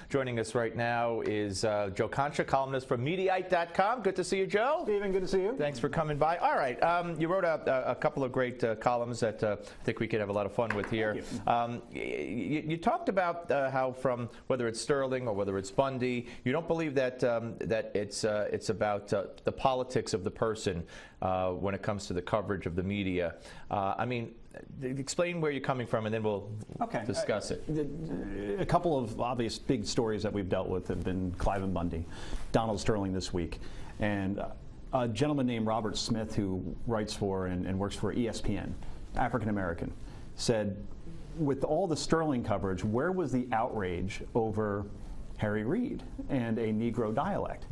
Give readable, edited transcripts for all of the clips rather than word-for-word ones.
Joining us right now is Joe Concha, columnist from Mediaite.com. Good to see you, Joe. Stephen, good to see you. Thanks for coming by. All right, you wrote a couple of great columns that I think we could have a lot of fun with here. You talked about how from whether it's Sterling or whether it's Bundy, you don't believe that that it's about the politics of the person when it comes to the coverage of the media. I mean, explain where you're coming from, and then we'll discuss it. A couple of obvious big stories that we've dealt with have been Clive and Bundy, Donald Sterling this week, and a gentleman named Robert Smith who writes for and works for ESPN, African American, said, with all the Sterling coverage, where was the outrage over Harry Reid and a Negro dialect?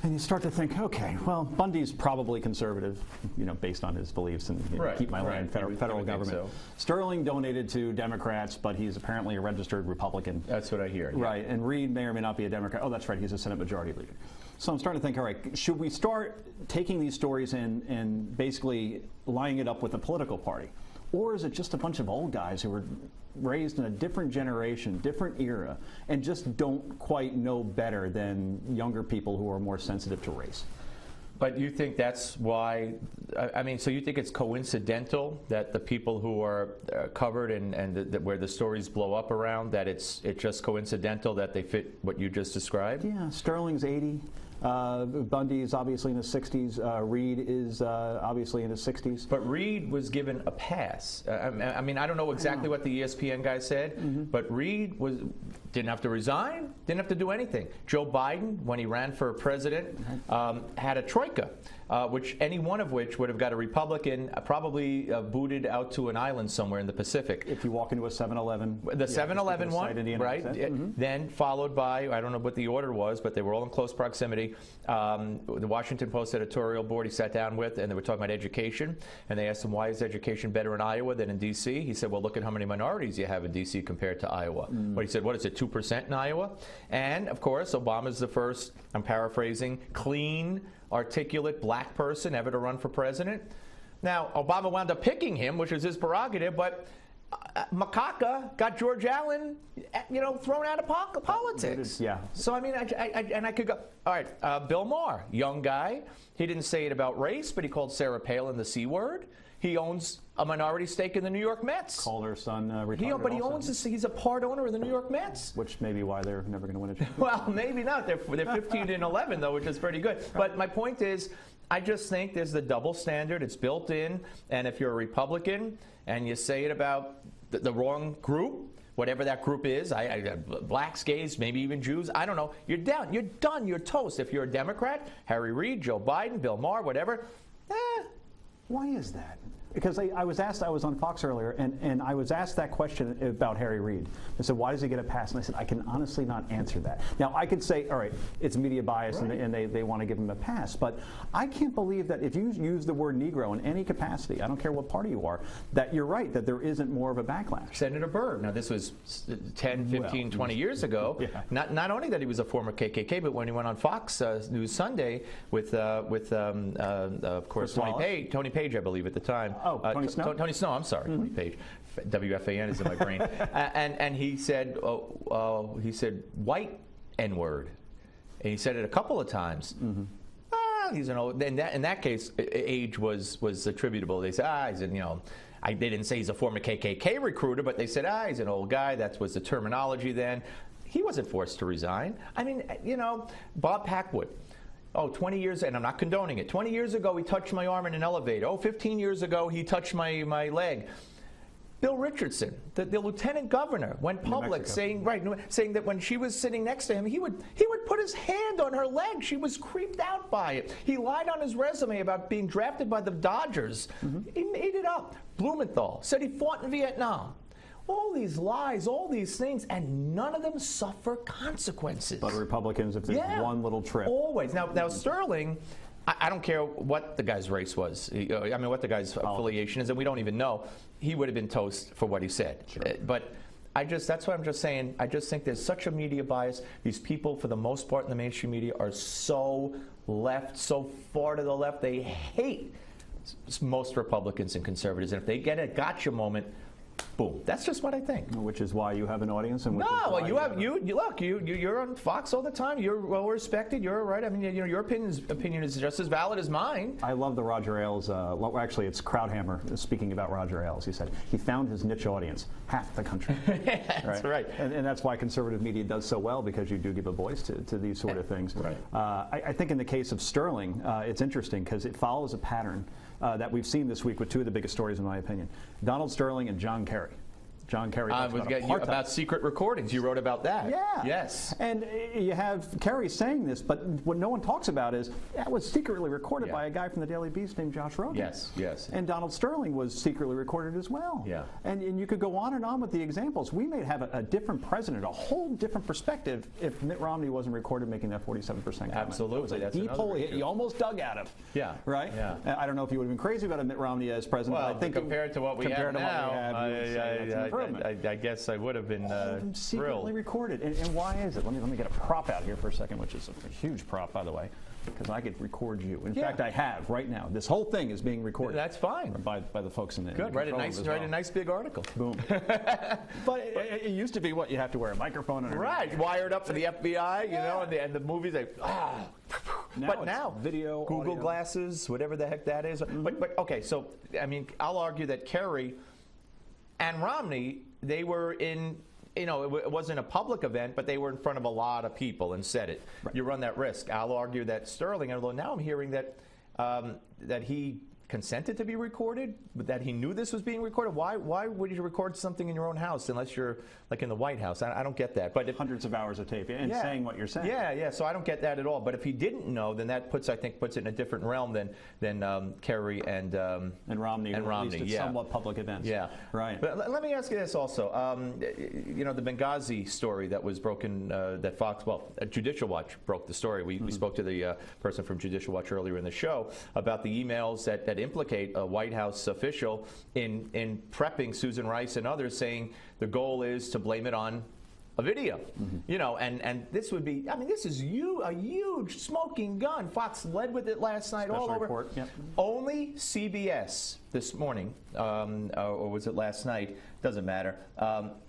And you start to think, okay, well, Bundy's probably conservative, you know, based on his beliefs and keep my land, federal government. So. Sterling donated to Democrats, but he's apparently a registered Republican. That's what I hear. Yeah. Right, and Reid may or may not be a Democrat. Oh, that's right, he's a Senate Majority Leader. So I'm starting to think, all right, should we start taking these stories and basically lining it up with a political party? Or is it just a bunch of old guys who were raised in a different generation, different era, and just don't quite know better than younger people who are more sensitive to race? But you think that's why, I mean, so you think it's coincidental that the people who are covered and where the stories blow up around, that it's just coincidental that they fit what you just described? Yeah, Sterling's 80. Bundy is obviously in his 60s. Reid is obviously in his 60s. But Reid was given a pass. I mean, I don't know exactly what the ESPN guy said, but Reid didn't have to resign, didn't have to do anything. Joe Biden, when he ran for president, had a troika, which any one of which would have got a Republican probably booted out to an island somewhere in the Pacific. If you walk into a 7-Eleven. The 7-Eleven one, right? Then followed by, I don't know what the order was, but they were all in close proximity. The Washington Post editorial board he sat down with, and they were talking about education, and they asked him, why is education better in Iowa than in D.C.? He said, well, look at how many minorities you have in D.C. compared to Iowa. But he said, what is it, 2% in Iowa? And, of course, Obama's the first, I'm paraphrasing, clean, articulate black person ever to run for president. Now, Obama wound up picking him, which is his prerogative, but Macaca got George Allen, you know, thrown out of politics. Yeah. So, I mean, I could go, all right, Bill Maher, young guy. He didn't say it about race, but he called Sarah Palin the C word. He owns a minority stake in the New York Mets. Called her son retarded. But he owns he's a part owner of the New York Mets. Which may be why they're never going to win a championship. Well, maybe not. They're 15-11 though, which is pretty good. But my point is, I just think there's the double standard. It's built in, and if you're a Republican and you say it about the wrong group, whatever that group is, blacks, gays, maybe even Jews, I don't know, you're down, you're done, you're toast. If you're a Democrat, Harry Reid, Joe Biden, Bill Maher, whatever, Why is that? Because I was asked, I was on Fox earlier, and I was asked that question about Harry Reid. I said, why does he get a pass? And I said, I can honestly not answer that. Now, I could say, all right, it's media bias, and they want to give him a pass. But I can't believe that if you use the word Negro in any capacity, I don't care what party you are, that you're right, that there isn't more of a backlash. Senator Byrd, now this was 10, 15, 20 years ago. Yeah. Not only that he was a former KKK, but when he went on Fox News Sunday with of course, Tony Page, I believe, at the time. Oh, Tony Snow? Tony Snow, I'm sorry, Tony Page. WFAN is in my brain. And he said, he said, white N-word. And he said it a couple of times. He's an old, in that case, age was attributable. They said, he's an, you know, they didn't say he's a former KKK recruiter, but they said, he's an old guy. That was the terminology then. He wasn't forced to resign. I mean, you know, Bob Packwood. 20 years, and I'm not condoning it. 20 years ago, he touched my arm in an elevator. 15 years ago, he touched my leg. Bill Richardson, the lieutenant governor, went public saying that when she was sitting next to him, he would put his hand on her leg. She was creeped out by it. He lied on his resume about being drafted by the Dodgers. He made it up. Blumenthal said he fought in Vietnam. All these lies, all these things, and none of them suffer consequences. But Republicans, if there's one little trip. Always. Now Sterling, I don't care what the guy's race was. I mean, what the guy's affiliation is, and we don't even know. He would have been toast for what he said. Sure. But that's what I'm just saying. I just think there's such a media bias. These people, for the most part in the mainstream media, are so left, so far to the left. They hate most Republicans and conservatives. And if they get a gotcha moment, Boom. That's just what I think. Which is why you have an audience. And which is No, why well, you're on Fox all the time. You're well respected. You're right. I mean, your opinion is just as valid as mine. I love the Roger Ailes. Well, actually, it's Krauthammer speaking about Roger Ailes. He said he found his niche audience, half the country. That's right. And that's why conservative media does so well, because you do give a voice to these sort of things. Right. I think in the case of Sterling, it's interesting because it follows a pattern that we've seen this week with two of the biggest stories, in my opinion: Donald Sterling and John Kerry. John Kerry was getting you about secret recordings. You wrote about that. Yeah. Yes. And you have Kerry saying this, but what no one talks about is that was secretly recorded by a guy from the Daily Beast named Josh Rogan. Yes, yes. And Donald Sterling was secretly recorded as well. Yeah. And you could go on with the examples. We may have a different president, a whole different perspective if Mitt Romney wasn't recorded making that 47% comment. Absolutely. That's a deep hole he almost dug out of. Yeah. Right? Yeah. I don't know if you would have been crazy about a Mitt Romney as president, Well, but I think compared to what we have now, I guess I would have been secretly thrilled. recorded. And why is it? Let me get a prop out here for a second, which is a huge prop, by the way, because I could record you. In fact, I have right now. This whole thing is being recorded. That's fine. By the folks in the Good. Write a nice big article. Boom. But it used to be what you have to wear a microphone and right, wired up for the FBI, you know, and the movies. Now video, Google audio. Glasses, whatever the heck that is. But okay, so I mean, I'll argue that Kerry and Romney, they were in, you know, it wasn't a public event, but they were in front of a lot of people and said it. Right. You run that risk. I'll argue that Sterling, although now I'm hearing that that he consented to be recorded, but that he knew this was being recorded. Why would you record something in your own house unless you're like in the White House? I don't get that. But hundreds of hours of tape and saying what you're saying. Yeah. So I don't get that at all. But if he didn't know, then that puts it in a different realm than Kerry and Romney. And Romney, at least at somewhat public events. Yeah. Right. But let me ask you this also. You know, the Benghazi story that was broken, that Fox, Judicial Watch broke the story. We spoke to the person from Judicial Watch earlier in the show about the emails that implicate a White House official in prepping Susan Rice and others, saying the goal is to blame it on a video. You know, and this would be, I mean, this is a huge smoking gun. Fox led with it last night. Special all over. report, yep. Only CBS this morning, or was it last night? Doesn't matter.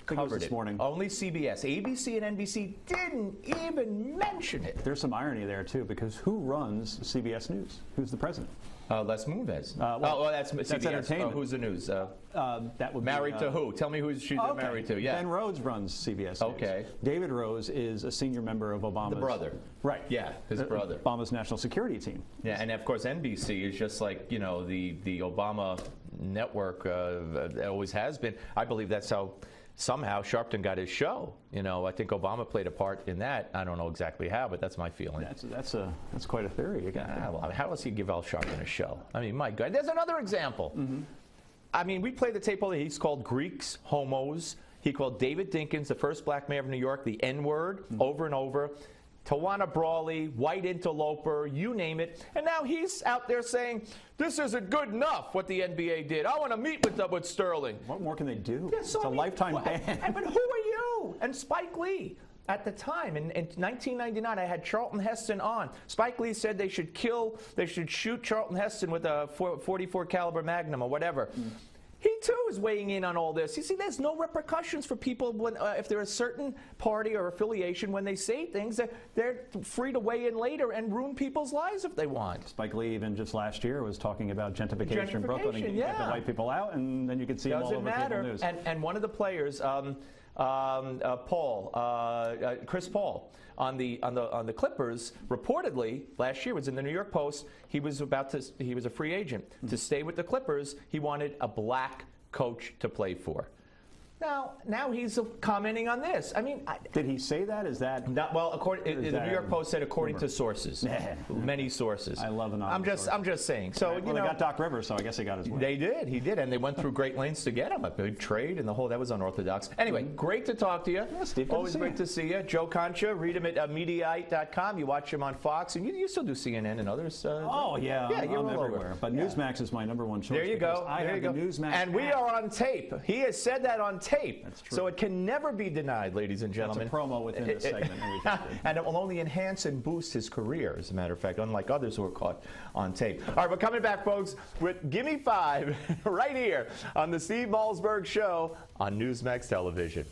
Covered this morning. Only CBS. ABC and NBC didn't even mention it. There's some irony there too, because who runs CBS News? Who's the president? Les Moonves. That's CBS. That's entertainment. Who's the news? That would married be, to who? Tell me who she's married to. Yeah. Ben Rhodes runs CBS News. Okay. David Rose is a senior member of Obama's... The brother. Right. Yeah, his brother. Obama's national security team. Yeah, and of course NBC is just like, you know, the Obama network always has been. I believe that's how somehow Sharpton got his show. You know, I think Obama played a part in that. I don't know exactly how, but that's my feeling. That's quite a theory. You got well, how does he give Al Sharpton a show? I mean, my God. There's another example. I mean, we played the tape all day. He's called Greeks homos. He called David Dinkins, the first black mayor of New York, the N-word over and over. Tawana Brawley, white interloper, you name it. And now he's out there saying, this isn't good enough what the NBA did. I want to meet with Sterling. What more can they do? Yeah, it's a lifetime ban. But who are you? And Spike Lee. At the time, in 1999, I had Charlton Heston on. Spike Lee said they should shoot Charlton Heston with a .44 caliber Magnum or whatever. He too is weighing in on all this. You see, there's no repercussions for people when, if they're a certain party or affiliation, when they say things, they're free to weigh in later and ruin people's lives if they want. Paul even just last year was talking about gentrification in Brooklyn and get the white people out, and then you could see them all over cable news. And one of the players, Chris Paul, on the Clippers, reportedly last year was in the New York Post. He was a free agent. To stay with the Clippers, he wanted a black coach to play for. Now he's commenting on this. I mean, did he say that? Is that not, well? The New York Post said according to sources, many sources. I love an I'm just saying. So they got Doc Rivers, so I guess he got his way. They did, he did, and they went through great lengths to get him. A big trade and the whole that was unorthodox. Anyway, great to talk to you. Yeah, Steve, always great to see you. Joe Concha, read him at Mediaite.com. You watch him on Fox, and you still do CNN and others. You're I'm everywhere. over. But Newsmax is my #1 choice. There you go. I have the Newsmax and we are on tape. He has said that on tape. tape. That's true. So it can never be denied, ladies and gentlemen. That's a promo within this segment. And we just did. And it will only enhance and boost his career, as a matter of fact, unlike others who were caught on tape. All right, we're coming back, folks, with Gimme 5 right here on the Steve Malzberg Show on Newsmax Television.